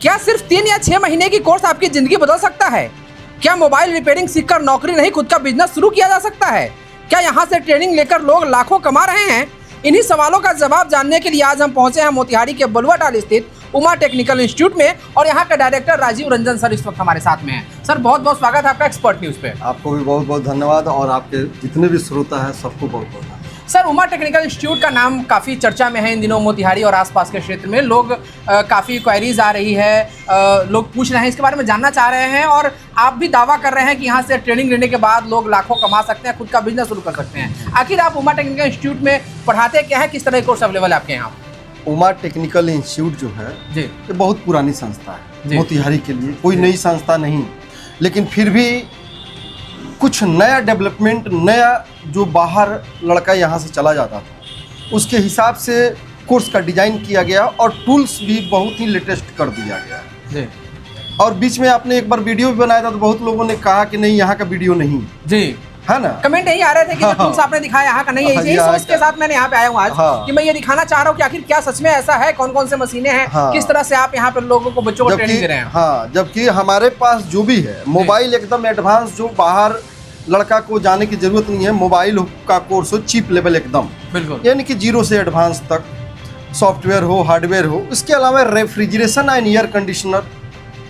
क्या सिर्फ 3 या 6 महीने की कोर्स आपकी जिंदगी बदल सकता है? क्या मोबाइल रिपेयरिंग सीखकर नौकरी नहीं खुद का बिजनेस शुरू किया जा सकता है? क्या यहाँ से ट्रेनिंग लेकर लोग लाखों कमा रहे हैं? इन्हीं सवालों का जवाब जानने के लिए आज हम पहुंचे हैं मोतिहारी के बलुआटाल स्थित उमा टेक्निकल इंस्टीट्यूट में, और यहाँ का डायरेक्टर राजीव रंजन सर इस वक्त हमारे साथ में हैं। सर बहुत बहुत स्वागत है आपका एक्सपर्ट न्यूज़ पे। आपको भी बहुत बहुत धन्यवाद, और आपके जितने भी श्रोता हैं सबको बहुत बहुत धन्यवाद। सर, उमा टेक्निकल इंस्टीट्यूट का नाम काफ़ी चर्चा में है इन दिनों मोतिहारी और आसपास के क्षेत्र में। लोग काफ़ी क्वेरीज आ रही है, लोग पूछ रहे हैं, इसके बारे में जानना चाह रहे हैं, और आप भी दावा कर रहे हैं कि यहाँ से ट्रेनिंग लेने के बाद लोग लाखों कमा सकते हैं, खुद का बिजनेस शुरू कर सकते हैं। आखिर आप उमा टेक्निकल इंस्टीट्यूट में पढ़ाते क्या है, किस तरह के कोर्स अवेलेबल है आपके यहाँ? उमा टेक्निकल इंस्टीट्यूट जो है जी, ये बहुत पुरानी संस्था है मोतिहारी के लिए, कोई नई संस्था नहीं, लेकिन फिर भी कुछ नया डेवलपमेंट, नया जो बाहर लड़का यहाँ से चला जाता था उसके हिसाब से कोर्स का डिज़ाइन किया गया, और टूल्स भी बहुत ही लेटेस्ट कर दिया गया जी। और बीच में आपने एक बार वीडियो भी बनाया था तो बहुत लोगों ने कहा कि नहीं यहाँ का वीडियो नहीं जी, है ना, कमेंट यही आ रहे थे कि जो टूल्स आपने दिखाया यहाँ का नहीं है। यही सोच के साथ मैंने यहाँ पे आया हूँ आज कि मैं ये दिखाना चाह रहा हूँ कि आखिर क्या सच में ऐसा है, कौन कौन से मशीनें हैं, किस तरह से आप यहाँ पे लोगों को, बच्चों को ट्रेनिंग दे रहे हैं। हाँ, जबकि हमारे पास जो भी है मोबाइल एकदम एडवांस, जो बाहर लड़का को जाने की जरूरत नहीं है, मोबाइल का कोर्स हो चीप लेवल एकदम, बिल्कुल, यानी कि 0 से एडवांस तक, सॉफ्टवेयर हो, हार्डवेयर हो। इसके अलावा रेफ्रिजरेशन एंड एयर कंडीशनर,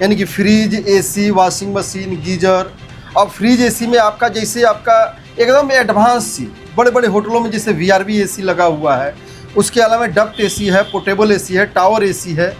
यानी कि fridge, AC, washing machine, geyser. और फ्रिज एसी में आपका जैसे आपका एकदम एडवांस सी, बड़े बड़े होटलों में जैसे VRV एसी लगा हुआ है, उसके अलावा डक्ट एसी है, पोर्टेबल एसी है, टावर एसी है,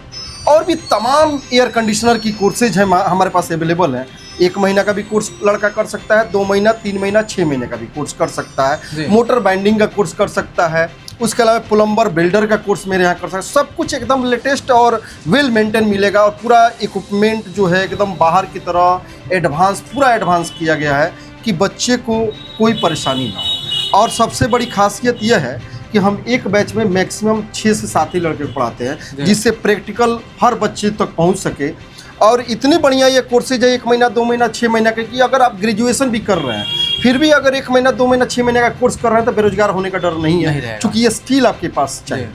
और भी तमाम एयर कंडीशनर की कोर्सेज हैं हमारे पास अवेलेबल हैं। 1 महीना का भी कोर्स लड़का कर सकता है, 2 महीना, 3 महीना, 6 महीने का भी कोर्स कर सकता है, मोटर बाइंडिंग का कोर्स कर सकता है, उसके अलावा प्लम्बर, बिल्डर का कोर्स मेरे यहाँ कर सकता है। सब कुछ एकदम लेटेस्ट और वेल मेंटेन मिलेगा, और पूरा इक्विपमेंट जो है एकदम बाहर की तरह एडवांस, पूरा एडवांस किया गया है कि बच्चे को कोई परेशानी ना हो। और सबसे बड़ी खासियत यह है कि हम एक बैच में मैक्सिमम 6 से 7 ही लड़के पढ़ाते हैं, जिससे प्रैक्टिकल हर बच्चे तक पहुंच सके। और इतनी बढ़िया ये कोर्सेज है, 1 महीना, 2 महीना, 6 महीना के, कि अगर आप ग्रेजुएशन भी कर रहे हैं फिर भी अगर 1 महीना, 2 महीना, 6 महीने का कोर्स कर रहे हैं तो बेरोजगार होने का डर नहीं है, क्योंकि ये स्किल आपके पास चाहिए।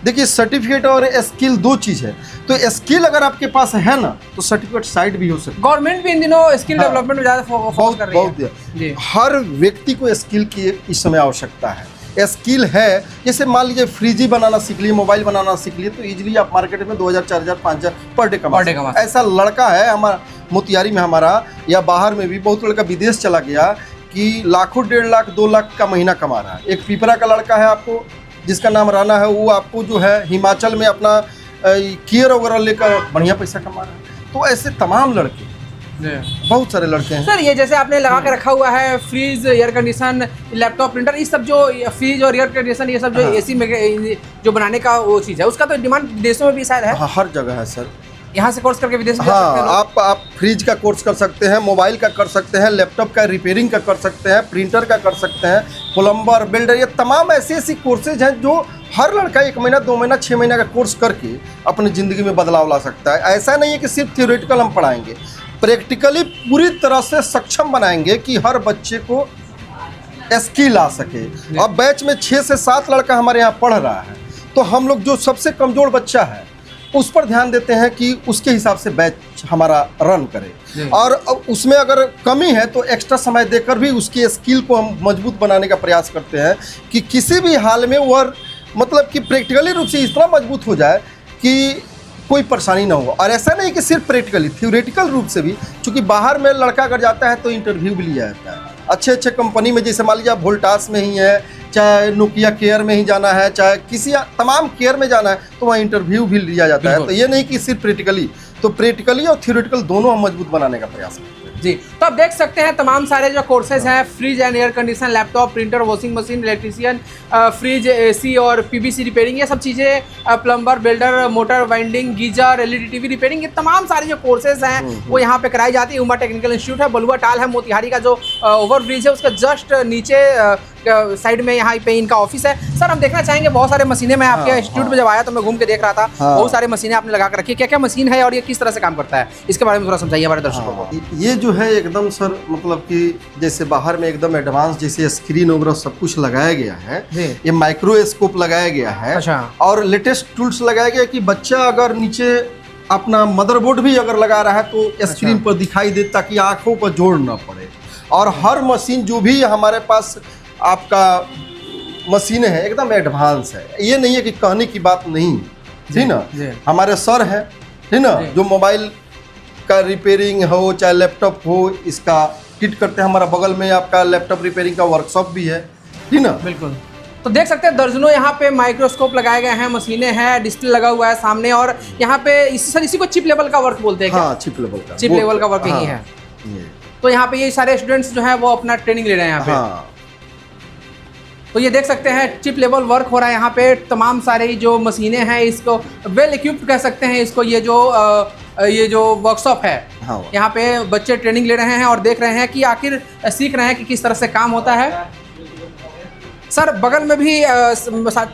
देखिए, सर्टिफिकेट और स्किल 2 चीज़ है, तो स्किल अगर आपके पास है ना तो सर्टिफिकेट साइड भी हो सकता है। गवर्नमेंट भी इन दिनों स्किल डेवलपमेंट में ज़्यादा फोकस कर रही है। हर व्यक्ति को स्किल की इस समय आवश्यकता है। स्किल है, जैसे मान लीजिए फ्रिज ही बनाना सीख लिए, मोबाइल बनाना सीख लिए, तो इजीली आप मार्केट में 2000, 4000, 5000 पर डे कमा। ऐसा लड़का है हमारा मोतिहारी में, हमारा या बाहर में भी बहुत लड़का विदेश चला गया कि लाखों, 1.5 लाख, 2 लाख का महीना कमा रहा है। एक पिपरा का लड़का है आपको, जिसका नाम राना है, वो आपको जो है हिमाचल में अपना केयर वगैरह लेकर बढ़िया पैसा कमा रहा है। तो ऐसे तमाम लड़के, बहुत सारे लड़के हैं। सर, ये जैसे आपने लगा के रखा हुआ है fridge, air condition, laptop, printer, ये सब जो फ्रीज और एयर कंडीशन, ये सब जो एसी में जो बनाने का वो चीज़ है, उसका तो डिमांड विदेशों में भी शायद है। हर जगह है सर। यहाँ से कोर्स करके विदेश में आप फ्रिज का कोर्स कर सकते हैं, मोबाइल का कर सकते हैं, लैपटॉप का रिपेयरिंग का कर सकते हैं, प्रिंटर का कर सकते हैं, प्लम्बर, बिल्डर, ये तमाम ऐसी कोर्सेज हैं जो हर लड़का 1 महीना, 2 महीना, 6 महीना का कोर्स करके अपनी ज़िंदगी में बदलाव ला सकता है। ऐसा नहीं है कि सिर्फ थ्योरेटिकल हम पढ़ाएंगे, प्रैक्टिकली पूरी तरह से सक्षम बनाएंगे कि हर बच्चे को स्किल आ सके। अब बैच में 6 से 7 लड़का हमारे यहाँ पढ़ रहा है, तो हम लोग जो सबसे कमज़ोर बच्चा है उस पर ध्यान देते हैं कि उसके हिसाब से बैच हमारा रन करे, और उसमें अगर कमी है तो एक्स्ट्रा समय देकर भी उसकी स्किल को हम मजबूत बनाने का प्रयास करते हैं कि किसी भी हाल में वह मतलब कि प्रैक्टिकली रूप से इतना मजबूत हो जाए कि कोई परेशानी ना हो। और ऐसा नहीं कि सिर्फ प्रैक्टिकली, थ्योरेटिकल रूप से भी, क्योंकि बाहर में लड़का अगर जाता है तो इंटरव्यू भी लिया जाता है अच्छे कंपनी में, जैसे मान लीजिए आप वोल्टास में ही है, चाहे नोकिया केयर में ही जाना है, चाहे किसी तमाम केयर में जाना है, तो वहाँ इंटरव्यू भी लिया जाता है। तो ये नहीं कि सिर्फ प्रैक्टिकली, तो प्रैक्टिकली और थ्योरेटिकल दोनों हम मजबूत बनाने का प्रयास करते हैं। जी, तो आप देख सकते हैं तमाम सारे जो कोर्सेज हैं, fridge and air condition, laptop, printer, washing machine, electrician, fridge, AC और पीवीसी रिपेयरिंग, ये सब चीज़ें, plumber, builder, motor binding, geyser, LED TV repairing, ये तमाम सारे जो कोर्सेज हैं वो यहाँ पे कराई जाती है। उमा टेक्निकल इंस्टीट्यूट है, बलुआटाल है मोतिहारी का, जो ओवर ब्रिज है उसका जस्ट नीचे साइड में यहाँ पे इनका ऑफिस है। सर, हम देखना चाहेंगे बहुत सारे मशीनें, मैं आपके इंस्टीट्यूट में जब आया तो मैं घूम के देख रहा था, बहुत सारे मशीनें आपने लगा कर रखी है। क्या क्या मशीन है और ये किस तरह से काम करता है, इसके बारे में थोड़ा समझाइए हमारे दर्शकों को। ये जो है एकदम सर, मतलब कि जैसे बाहर में एकदम एडवांस, जैसे स्क्रीन वगैरह सब कुछ लगाया गया है, ये माइक्रोस्कोप लगाया गया है, और लेटेस्ट टूल्स लगाया गया कि बच्चा अगर नीचे अपना मदरबोर्ड भी अगर लगा रहा है तो स्क्रीन पर दिखाई दे, ताकि आंखों पर जोर न पड़े। और हर मशीन जो भी हमारे पास आपका मशीनें हैं एकदम एडवांस है। ये नहीं है कि कहने की बात नहीं, ठीक ना। हमारे सर हैं, ठीक ना, जो मोबाइल का रिपेयरिंग हो चाहे लैपटॉप हो, इसका किट करते हैं। हमारा बगल में आपका लैपटॉप रिपेयरिंग का वर्कशॉप भी है, ठीक ना। बिल्कुल। तो देख सकते हैं दर्जनों यहाँ पे माइक्रोस्कोप लगाए गए हैं, मशीनें हैं, डिस्प्ले लगा हुआ है सामने, और यहाँ पे इसी को चिप लेवल का वर्क बोलते हैं क्या? हाँ, चिप लेवल का, चिप लेवल का वर्क यही है। तो यहाँ पे ये सारे स्टूडेंट्स जो हैं वो अपना ट्रेनिंग ले रहे हैं यहाँ पे। हाँ। तो ये देख सकते हैं चिप लेवल वर्क हो रहा है यहाँ पे। तमाम सारी जो मशीनें हैं, इसको वेल इक्विप्ड कह सकते हैं इसको। ये जो वर्कशॉप है, हाँ, यहाँ पे बच्चे ट्रेनिंग ले रहे हैं और देख रहे हैं कि आखिर सीख रहे हैं कि किस तरह से काम होता है। सर बगल में भी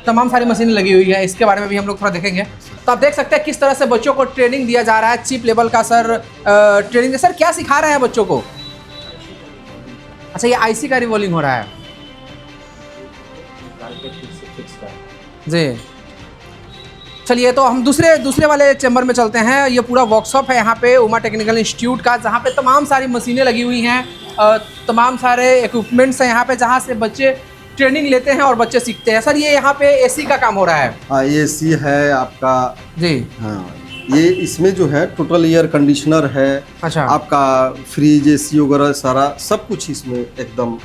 तमाम सारी मशीनें लगी हुई है, इसके बारे में भी हम लोग थोड़ा देखेंगे। तो आप देख सकते हैं किस तरह से बच्चों को ट्रेनिंग दिया जा रहा है, चिप लेवल का सर ट्रेनिंग। सर क्या सिखा रहे हैं बच्चों को? अच्छा, ये आईसी का रिवॉल्विंग हो रहा है जी। चलिए तो हम दूसरे वाले चैम्बर में चलते हैं। ये पूरा वर्कशॉप है यहाँ पे उमा टेक्निकल इंस्टीट्यूट का, जहाँ पे तमाम सारी मशीनें लगी हुई हैं, तमाम सारे इक्विपमेंट्स हैं यहाँ पे, जहाँ से बच्चे ट्रेनिंग लेते हैं और बच्चे सीखते हैं। सर ये यहाँ पे एसी का काम हो रहा है? हाँ, एसी है आपका जी। हाँ, ये इसमें जो है टोटल एयर कंडीशनर है। अच्छा। आपका फ्रिज, एसी वगैरह सारा सब कुछ इसमें एकदम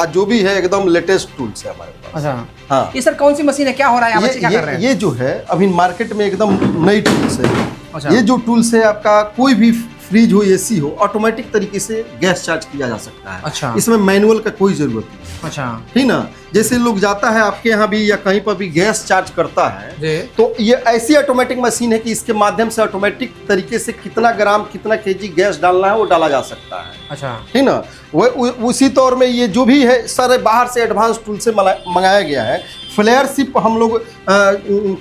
जो भी है एकदम लेटेस्ट टूल्स है हमारे पास। अच्छा। हाँ, ये सर कौन सी मशीन है, क्या हो रहा है यहाँ? क्या कर रहे हैं? ये जो है अभी मार्केट में एकदम नई टूल्स है। अच्छा। ये जो टूल्स है आपका कोई भी फ्रिज हो, एसी हो, ऑटोमेटिक तरीके से गैस चार्ज किया जा सकता है। अच्छा। इसमें मैनुअल का कोई जरूरत नहीं। अच्छा, ठीक ना। जैसे लोग जाता है आपके यहाँ भी या कहीं पर भी गैस चार्ज करता है, तो ये ऐसी ऑटोमेटिक मशीन है कि इसके माध्यम से ऑटोमेटिक तरीके से कितना ग्राम कितना केजी गैस डालना है वो डाला जा सकता है। अच्छा, ठीक ना। वो उसी तौर में ये जो भी है सारे बाहर से एडवांस टूल से मंगाया गया है। फ्लेयर शिप हम लोग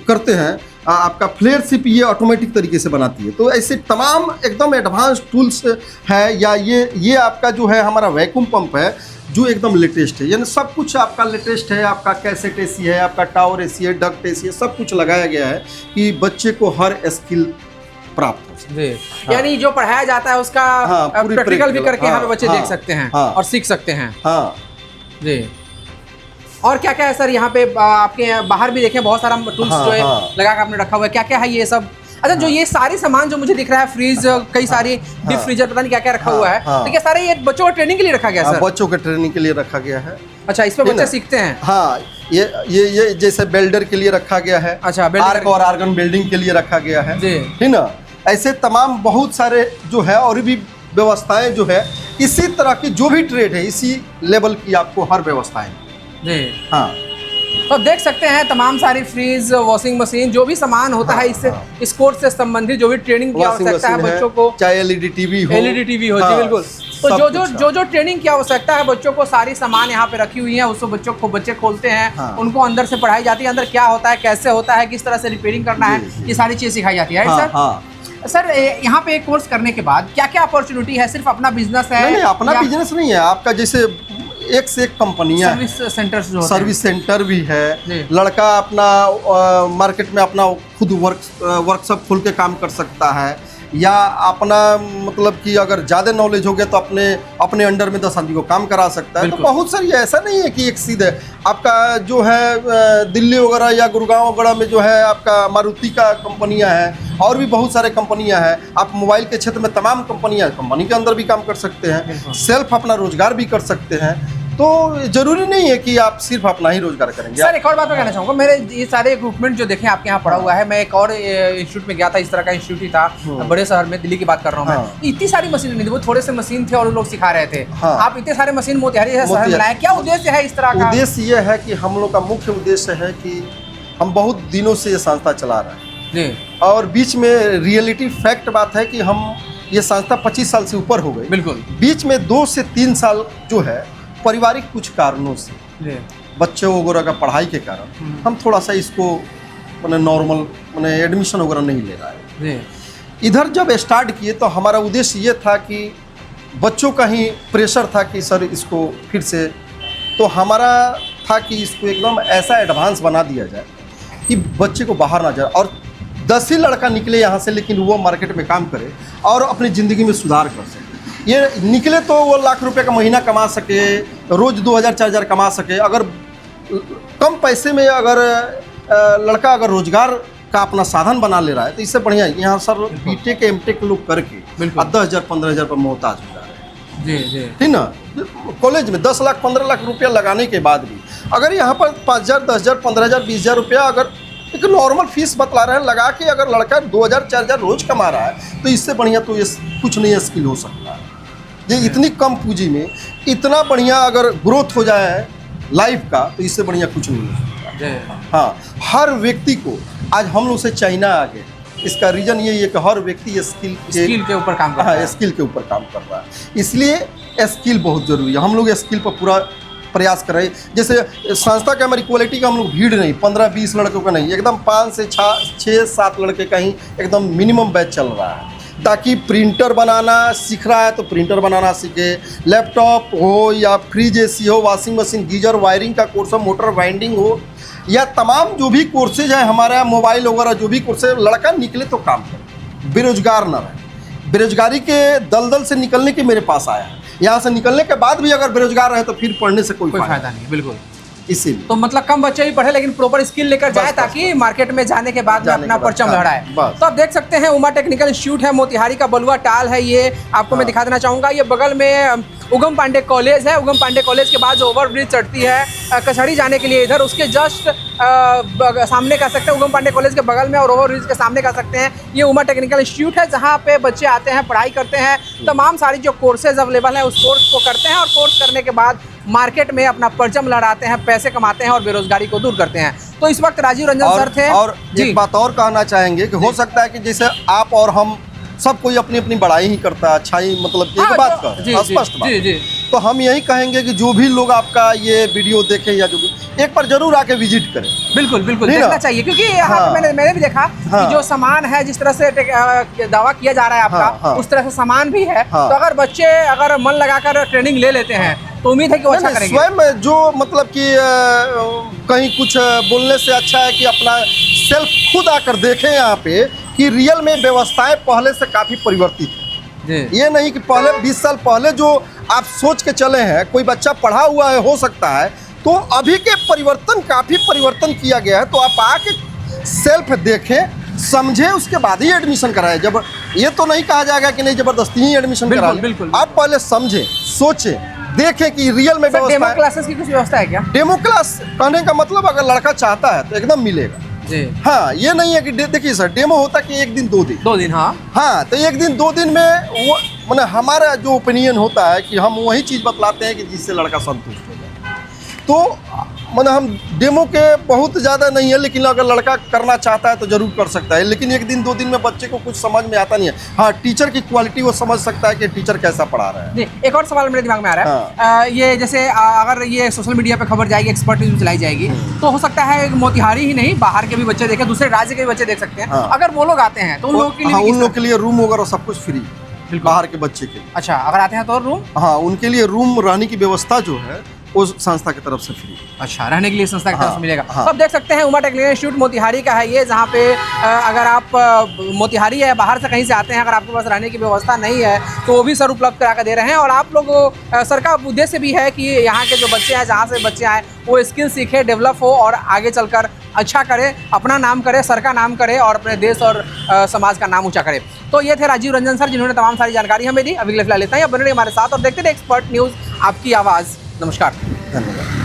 करते हैं, आपका फ्लेयर शिप ये ऑटोमेटिक तरीके से बनाती है। तो ऐसे तमाम एकदम एडवांस टूल्स है। या ये आपका जो है हमारा वैक्यूम पंप है जो एकदम लेटेस्ट है, यानी सब कुछ आपका लेटेस्ट है। आपका कैसेट एसी है, आपका टावर एसी है, डक्ट एसी है, सब कुछ लगाया गया है कि बच्चे को हर स्किल प्राप्त हो सके। हाँ। यानी जो पढ़ाया जाता है उसका प्रैक्टिकल भी करके यहाँ पे बच्चे देख सकते हैं और सीख सकते हैं। हाँ जी। और क्या क्या है सर यहाँ पे? आपके बाहर भी देखें बहुत सारा टूल्स जो है लगा के आपने रखा हुआ है, क्या क्या है ये सब? अच्छा, जो ये सारी सामान जो मुझे दिख रहा है, फ्रीज, कई सारी डीप फ्रीजर, पता नहीं क्या क्या रखा हुआ है, तो क्या सारे ये बच्चों के ट्रेनिंग के लिए रखा गया सर? बच्चों के ट्रेनिंग के लिए रखा गया है। अच्छा, इसमें बच्चे सीखते हैं? हाँ, ये जैसे बेल्डर के लिए रखा गया है। अच्छा, आर्क और आर्गन बिल्डिंग के लिए रखा गया है, ठीक ना। ऐसे तमाम बहुत सारे जो है और भी व्यवस्थाएं जो है, इसी तरह की जो भी ट्रेड है इसी लेवल की आपको हर व्यवस्थाएं जी। हाँ, तो देख सकते हैं तमाम सारी फ्रीज, वॉशिंग मशीन, जो भी सामान होता है इससे इस कोर्स से संबंधित जो भी ट्रेनिंग की आवश्यकता है बच्चों को, चाहे एलईडी टीवी हो जी बिल्कुल। तो जो ट्रेनिंग की आवश्यकता है बच्चों को, सारी सामान यहाँ पे रखी हुई है, उसको बच्चे खोलते हैं, उनको अंदर से पढ़ाई जाती है, अंदर क्या होता है, कैसे होता है, किस तरह से रिपेयरिंग करना है, ये सारी चीज़ सिखाई जाती है सर। सर यहाँ पे एक कोर्स करने के बाद क्या क्या अपॉर्चुनिटी है? सिर्फ अपना बिजनेस है? नहीं, अपना बिजनेस नहीं है आपका। जैसे एक से एक कंपनियां, सर्विस सेंटर भी है। लड़का अपना मार्केट में अपना खुद वर्कशॉप खोल के काम कर सकता है, या अपना मतलब कि अगर ज़्यादा नॉलेज हो गया तो अपने अंडर में 10 आदमी को काम करा सकता है। तो बहुत सारी, ऐसा नहीं है कि एक सीधे आपका जो है दिल्ली वगैरह या गुड़गांव वगैरह में जो है आपका मारुति का कंपनियां हैं, और भी बहुत सारे कंपनियां हैं। आप मोबाइल के क्षेत्र में तमाम कंपनियां, कंपनी के अंदर भी काम कर सकते हैं, सेल्फ अपना रोजगार भी कर सकते हैं। तो जरूरी नहीं है कि आप सिर्फ अपना ही रोजगार करेंगे। सर एक और बात मैं कहना चाहूँगा, मेरे ये सारे इक्विपमेंट जो देखें आपके यहाँ पड़ा हुआ है, मैं एक और इंस्टीट्यूट में गया था, इस तरह का इंस्टीट्यूट ही था बड़े शहर में, दिल्ली की बात कर रहा हूँ मैं। इतनी सारी मशीनें नहीं थी, वो थोड़े से मशीन थे और लोग सिखा रहे थे। आप इतने सारे मशीन मोतिहारी शहर में लाए, क्या उद्देश्य है इस तरह का? उद्देश्य ये है कि हम लोग का मुख्य उद्देश्य है कि हम बहुत दिनों से ये संस्था चला रहे हैं, और बीच में रियलिटी फैक्ट बात है कि हम ये संस्था 25 साल से ऊपर हो गई। बिल्कुल। बीच में 2 से 3 साल जो है पारिवारिक कुछ कारणों से, बच्चों वगैरह का पढ़ाई के कारण, हम थोड़ा सा इसको मैंने नॉर्मल मैंने एडमिशन वगैरह नहीं ले रहा है। इधर जब स्टार्ट किए तो हमारा उद्देश्य ये था कि बच्चों का ही प्रेशर था कि सर इसको फिर से, तो हमारा था कि इसको एकदम ऐसा एडवांस बना दिया जाए कि बच्चे को बाहर ना जाए। और 10 ही लड़का निकले यहाँ से, लेकिन वो मार्केट में काम करे और अपनी ज़िंदगी में सुधार कर सके। ये निकले तो वो लाख रुपए का महीना कमा सके, रोज़ 2000-4000 कमा सके। अगर कम पैसे में अगर लड़का अगर रोजगार का अपना साधन बना ले रहा है तो इससे बढ़िया है। यहाँ सर बीटेक एमटेक लोग करके 10,000-15,000 पर मोहताज हो जा रहे हैं। जी जी, ठीक ना। कॉलेज में 10 लाख 15 लाख रुपया लगाने के बाद भी अगर यहाँ पर 5,000 10,000 15,000 20,000 रुपया अगर एक नॉर्मल फीस बतला रहे हैं लगा के अगर लड़का 2,000-4,000 रोज कमा रहा है तो इससे बढ़िया तो ये कुछ नहीं स्किल हो सकता है। ये इतनी कम पूंजी में इतना बढ़िया अगर ग्रोथ हो जाए लाइफ का तो इससे बढ़िया कुछ नहीं हो सकता। हाँ, हर व्यक्ति को आज हम लोग से चाइना आ गए, इसका रीज़न यही है कि हर व्यक्ति स्किल के ऊपर काम कर रहा है। स्किल के ऊपर काम कर रहा है, इसलिए स्किल बहुत ज़रूरी है। हम लोग स्किल पर पूरा प्रयास कर रहे हैं। जैसे संस्था के हमारी क्वालिटी का हम लोग भीड़ नहीं, 15-20 लड़कों का नहीं, एकदम 5 से 6-7 लड़के का ही एकदम मिनिमम बैच चल रहा है, ताकि प्रिंटर बनाना सीख रहा है तो प्रिंटर बनाना सीखे, लैपटॉप हो या फ्रिज एसी हो, वॉशिंग मशीन, गीजर, वायरिंग का कोर्स हो, मोटर वाइंडिंग हो, या तमाम जो भी कोर्सेज है हमारा, मोबाइल वगैरह जो भी कोर्सेज, लड़का निकले तो काम करे, बेरोजगार ना रहे। बेरोजगारी के दलदल से निकलने के मेरे पास आया है। यहाँ से निकलने के बाद भी अगर बेरोजगार रहे तो फिर पढ़ने से कोई फायदा नहीं। बिल्कुल, इसीलिए तो मतलब कम बच्चे ही पढ़े लेकिन प्रॉपर स्किल लेकर जाए ताकि मार्केट में जाने के बाद में अपना परचम लहराए। तो आप देख सकते हैं उमा टेक्निकल इंस्टीट्यूट है, मोतिहारी का बलुआ टाल है ये, आपको मैं दिखा देना चाहूँगा। ये बगल में उगम पांडे कॉलेज है, उगम पांडे कॉलेज के बाद जो ओवरब्रिज चढ़ती है कचहरी जाने के लिए, इधर उसके जस्ट सामने कह सकते हैं, उगम पांडे कॉलेज के बगल में और ओवरब्रिज के सामने कह सकते हैं ये उमा टेक्निकल इंस्टीट्यूट है, जहाँ पे बच्चे आते हैं, पढ़ाई करते हैं, तमाम सारी जो कोर्सेज अवेलेबल हैं उस कोर्स को करते हैं और कोर्स करने के बाद मार्केट में अपना परचम लहराते हैं, पैसे कमाते हैं और बेरोजगारी को दूर करते हैं। तो इस वक्त राजीव रंजन सर थे। और एक बात और कहना चाहेंगे कि हो सकता है कि जैसे आप और हम सब कोई अपनी अपनी बड़ाई ही करता है, अच्छाई मतलब एक बात का स्पष्ट बात। तो हम यही कहेंगे कि जो भी लोग आपका ये वीडियो देखें या जो भी एक बार जरूर आके विजिट करें। बिल्कुल बिल्कुल देखना चाहिए, क्योंकि यहाँ पे मैंने भी देखा कि जो सामान है, जिस तरह से दावा किया जा रहा है आपका, उस तरह से सामान भी है। तो अगर बच्चे अगर मन लगाकर ट्रेनिंग ले लेते हैं तो उम्मीद है कि वो अच्छा करेंगे। स्वयं जो मतलब कि कहीं कुछ बोलने से अच्छा है कि अपना सेल्फ खुद आकर देखें यहाँ पे कि रियल में व्यवस्थाएं पहले से काफ़ी परिवर्तित है। ये नहीं कि पहले 20 साल पहले जो आप सोच के चले हैं, कोई बच्चा पढ़ा हुआ है हो सकता है, तो अभी के परिवर्तन काफ़ी परिवर्तन किया गया है। तो आप आके सेल्फ देखें, समझे, उसके बाद ही एडमिशन कराएं। जब ये तो नहीं कहा जाएगा कि नहीं जबरदस्ती ही एडमिशन करा लें। बिल्कुल, आप पहले समझें, सोचें, देखें कि रियल में डेमो क्लासेस की कुछ व्यवस्था है क्या? डेमो क्लास कहने का मतलब अगर लड़का चाहता है तो एकदम मिलेगा जी। हाँ, ये नहीं है कि देखिए सर, डेमो होता है कि 1 दिन 2 दिन। हाँ, तो 1 दिन 2 दिन में वो मतलब हमारा जो ओपिनियन होता है कि हम वही चीज़ बतलाते हैं कि जिससे लड़का संतुष्ट हो जाए। तो मतलब हम डेमो के बहुत ज़्यादा नहीं है, लेकिन अगर लड़का करना चाहता है तो ज़रूर कर सकता है। लेकिन 1 दिन 2 दिन में बच्चे को कुछ समझ में आता नहीं है। हाँ, टीचर की क्वालिटी वो समझ सकता है कि टीचर कैसा पढ़ा रहा है। एक और सवाल मेरे दिमाग में आ रहा है। ये जैसे अगर ये सोशल मीडिया पे खबर जाएगी, एक्सपर्ट न्यूज चलाई जाएगी, तो हो सकता है मोतिहारी ही नहीं, बाहर के भी बच्चे देखें, दूसरे राज्य के भी बच्चे देख सकते हैं। अगर वो लोग आते हैं तो उन लोगों के लिए रूम वगैरह सब कुछ फ्री, बाहर के बच्चे के लिए। अच्छा, अगर आते हैं तो रूम? हाँ, उनके लिए रूम रहने की व्यवस्था जो है उस संस्था की तरफ से फ्री। अच्छा, रहने के लिए संस्था की तरफ से मिलेगा। तो आप देख सकते हैं उमा टेक्निकल इंस्टीट्यूट मोतिहारी का है ये, जहाँ पे अगर आप मोतिहारी है, बाहर से कहीं से आते हैं, अगर आपके पास रहने की व्यवस्था नहीं है तो वो भी सर उपलब्ध करा कर दे रहे हैं। और आप लोग सर का उद्देश्य भी है कि यहाँ के जो बच्चे हैं, जहाँ से बच्चे आए, वो स्किल सीखे, डेवलप हो और आगे चलकर अच्छा करे, अपना नाम करे, सर का नाम करे और अपने देश और समाज का नाम ऊँचा करे। तो ये थे राजीव रंजन सर, जिन्होंने तमाम सारी जानकारी हमें दी। अभी फिलहाल लेते हैं, बने रहिए हमारे साथ और देखते रहिए एक्सपर्ट न्यूज़, आपकी आवाज़। नमस्कार, धन्यवाद।